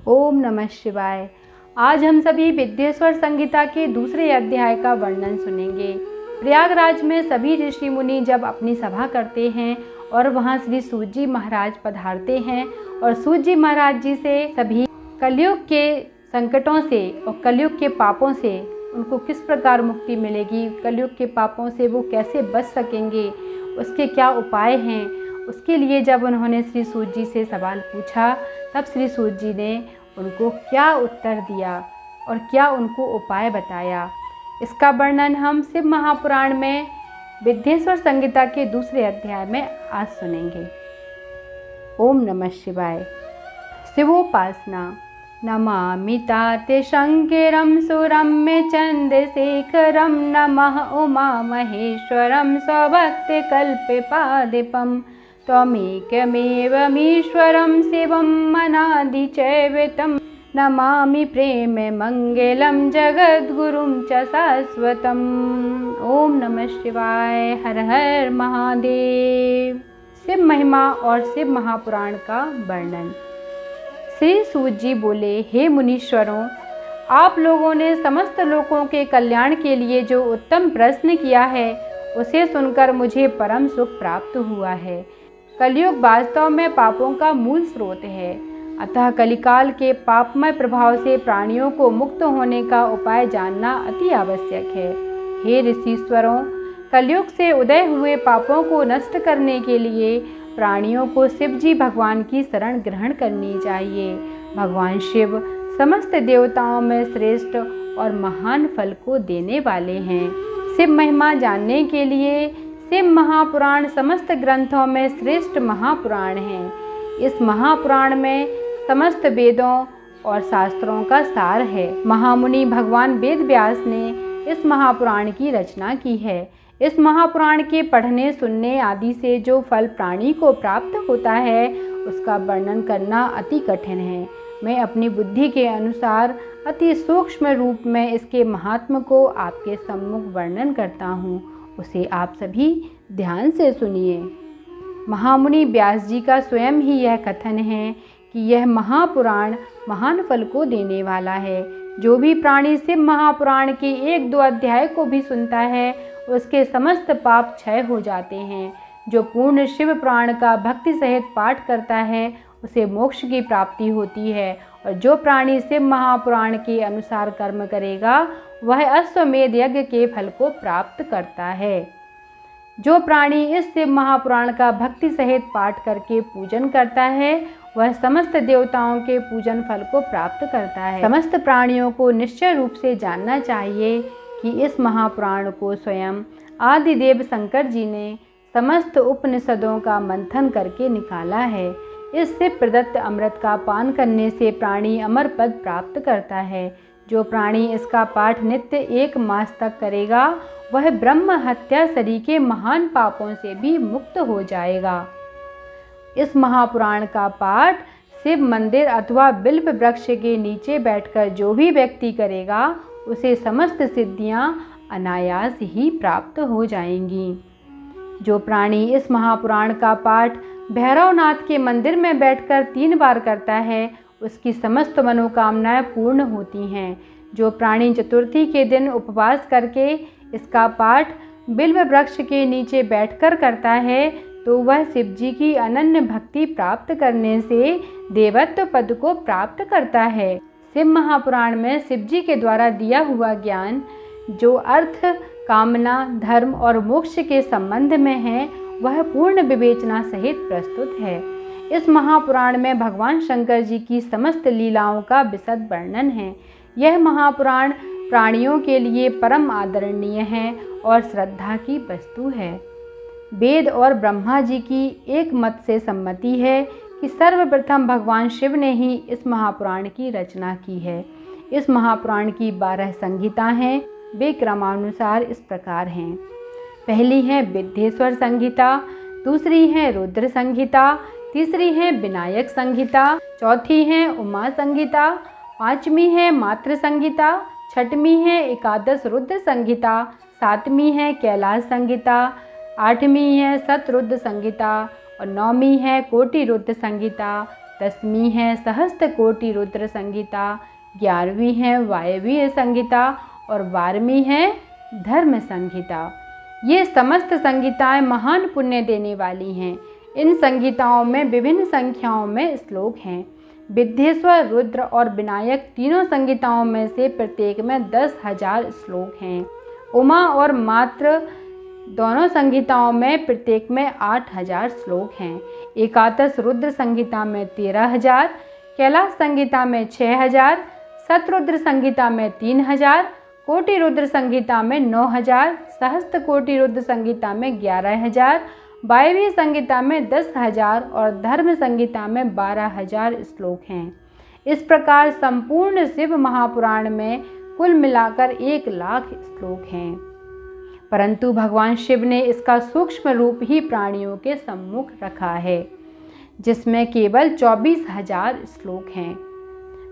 ओम नमः शिवाय। आज हम सभी विद्येश्वर संहिता के दूसरे अध्याय का वर्णन सुनेंगे। प्रयागराज में सभी ऋषि मुनि जब अपनी सभा करते हैं और वहां श्री सूत जी महाराज पधारते हैं और सूत जी महाराज जी से सभी कलयुग के संकटों से और कलयुग के पापों से उनको किस प्रकार मुक्ति मिलेगी, कलयुग के पापों से वो कैसे बच सकेंगे, उसके क्या उपाय हैं, उसके लिए जब उन्होंने श्री सूत जी से सवाल पूछा तब श्री सूत जी ने उनको क्या उत्तर दिया और क्या उनको उपाय बताया, इसका वर्णन हम शिव महापुराण में विद्येश्वर संहिता के दूसरे अध्याय में आज सुनेंगे। ओम नमः शिवाय। शिवोपासना। नमामि ताते शंकरं सुरम्य चंद्रशेखरं नमः उमा महेश्वरं स्वभक्तिकल्पपादिपं त्वमेकमेवमीश्वरं शिवम् अनादिचैवतं नमामि प्रेम मंगलम जगद्गुरुं च शाश्वतम्। ओम नमः शिवाय। हर हर महादेव। शिव महिमा और शिव महापुराण का वर्णन। श्री सूत जी बोले, हे मुनीश्वरों, आप लोगों ने समस्त लोगों के कल्याण के लिए जो उत्तम प्रश्न किया है उसे सुनकर मुझे परम सुख प्राप्त हुआ है। कलयुग वास्तव में पापों का मूल स्रोत है, अतः कलिकाल के पापमय प्रभाव से प्राणियों को मुक्त होने का उपाय जानना अति आवश्यक है। हे ऋषीश्वरों, कलयुग से उदय हुए पापों को नष्ट करने के लिए प्राणियों को शिव जी भगवान की शरण ग्रहण करनी चाहिए। भगवान शिव समस्त देवताओं में श्रेष्ठ और महान फल को देने वाले हैं। शिव महिमा जानने के लिए शिव महापुराण समस्त ग्रंथों में श्रेष्ठ महापुराण है। इस महापुराण में समस्त वेदों और शास्त्रों का सार है। महामुनि भगवान वेद व्यास ने इस महापुराण की रचना की है। इस महापुराण के पढ़ने सुनने आदि से जो फल प्राणी को प्राप्त होता है उसका वर्णन करना अति कठिन है। मैं अपनी बुद्धि के अनुसार अति सूक्ष्म रूप में इसके महात्म को आपके सम्मुख वर्णन करता हूँ, उसे आप सभी ध्यान से सुनिए। महामुनि व्यास जी का स्वयं ही यह कथन है कि यह महापुराण महान फल को देने वाला है। जो भी प्राणी शिव महापुराण के 1-2 अध्याय को भी सुनता है उसके समस्त पाप क्षय हो जाते हैं। जो पूर्ण शिव पुराण का भक्ति सहित पाठ करता है उसे मोक्ष की प्राप्ति होती है और जो प्राणी शिव महापुराण के अनुसार कर्म करेगा वह अश्वमेध यज्ञ के फल को प्राप्त करता है। जो प्राणी इस शिव महापुराण का भक्ति सहित पाठ करके पूजन करता है वह समस्त देवताओं के पूजन फल को प्राप्त करता है। समस्त प्राणियों को निश्चय रूप से जानना चाहिए कि इस महापुराण को स्वयं आदिदेव शंकर जी ने समस्त उपनिषदों का मंथन करके निकाला है। इस शिव प्रदत्त अमृत का पान करने से प्राणी अमर पद प्राप्त करता है। जो प्राणी इसका पाठ नित्य 1 मास तक करेगा वह ब्रह्म हत्या सरी के महान पापों से भी मुक्त हो जाएगा। इस महापुराण का पाठ शिव मंदिर अथवा बिल्व वृक्ष के नीचे बैठकर जो भी व्यक्ति करेगा उसे समस्त सिद्धियां अनायास ही प्राप्त हो जाएंगी। जो प्राणी इस महापुराण का पाठ भैरवनाथ के मंदिर में बैठकर 3 बार करता है उसकी समस्त मनोकामनाएं पूर्ण होती हैं। जो प्राणी चतुर्थी के दिन उपवास करके इसका पाठ बिल्व वृक्ष के नीचे बैठकर करता है तो वह शिव जी की अनन्य भक्ति प्राप्त करने से देवत्व पद को प्राप्त करता है। शिव महापुराण में शिव जी के द्वारा दिया हुआ ज्ञान जो अर्थ, कामना, धर्म और मोक्ष के संबंध में है वह पूर्ण विवेचना सहित प्रस्तुत है। इस महापुराण में भगवान शंकर जी की समस्त लीलाओं का विशद वर्णन है। यह महापुराण प्राणियों के लिए परम आदरणीय है और श्रद्धा की वस्तु है। वेद और ब्रह्मा जी की एक मत से सम्मति है कि सर्वप्रथम भगवान शिव ने ही इस महापुराण की रचना की है। इस महापुराण की 12 संहिता हैं। वे क्रमानुसार इस प्रकार हैं। पहली है विद्येश्वर संहिता, दूसरी है रुद्र संहिता, तीसरी है विनायक संहिता, चौथी है उमा संहिता, 5वीं है मातृ संहिता, 6वीं है एकादश रुद्र संहिता, 7वीं है कैलाश संहिता, 8वीं है शतरुद्र संहिता और 9वीं है कोटि रुद्र संहिता, 10वीं है सहस्त्र कोटि रुद्र संहिता, 11वीं है वायवीय संहिता और 12वीं है धर्म संहिता। ये समस्त संहिताएं महान पुण्य देने वाली हैं। इन संहिताओं में विभिन्न संख्याओं में श्लोक हैं। विद्येश्वर, रुद्र और विनायक तीनों संहिताओं में से प्रत्येक में 10,000 श्लोक हैं। उमा और मात्र दोनों संहिताओं में प्रत्येक में 8,000 श्लोक हैं। एकादश रुद्र संहिता में 13,000, कैलाश संहिता में 6,000, शतरुद्र संहिता में 3,000, कोटि रुद्र संहिता में 9,000, सहस्त्र कोटि रुद्र संहिता में 11,000, वायवीय संहिता में 10,000 और धर्म संहिता में 12,000 श्लोक हैं। इस प्रकार संपूर्ण शिव महापुराण में कुल मिलाकर 1,00,000 श्लोक हैं, परंतु भगवान शिव ने इसका सूक्ष्म रूप ही प्राणियों के सम्मुख रखा है, जिसमें केवल 24,000 श्लोक हैं।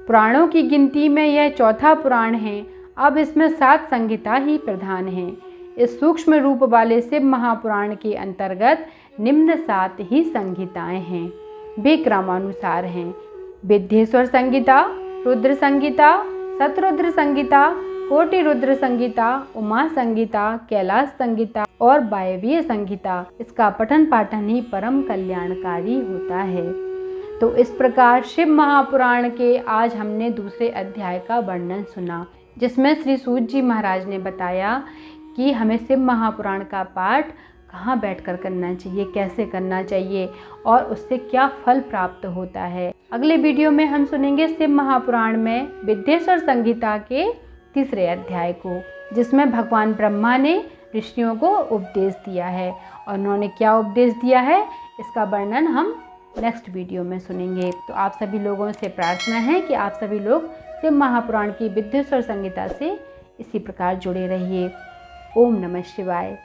पुराणों की गिनती में यह चौथा पुराण है। अब इसमें 7 संहिता ही प्रधान हैं। इस सूक्ष्म रूप वाले शिव महापुराण के अंतर्गत निम्न 7 ही संहिताएं हैं। वे क्रमानुसार हैं: विद्येश्वर संहिता, रुद्र संहिता, शतरुद्र संहिता, कोटि रुद्र संहिता, उमा संहिता, कैलाश संहिता और वायवीय संहिता। इसका पठन पाठन ही परम कल्याणकारी होता है। तो इस प्रकार शिव महापुराण के आज हमने दूसरे अध्याय का वर्णन सुना, जिसमें श्री सूत जी महाराज ने बताया कि हमें शिव महापुराण का पाठ कहाँ बैठकर करना चाहिए, कैसे करना चाहिए और उससे क्या फल प्राप्त होता है। अगले वीडियो में हम सुनेंगे शिव महापुराण में विद्येश्वर संहिता के तीसरे अध्याय को, जिसमें भगवान ब्रह्मा ने ऋषियों को उपदेश दिया है और उन्होंने क्या उपदेश दिया है इसका वर्णन हम नेक्स्ट वीडियो में सुनेंगे। तो आप सभी लोगों से प्रार्थना है कि आप सभी लोग शिव महापुराण की विद्येश्वर संहिता से इसी प्रकार जुड़े रहिए। ओम नमः शिवाय।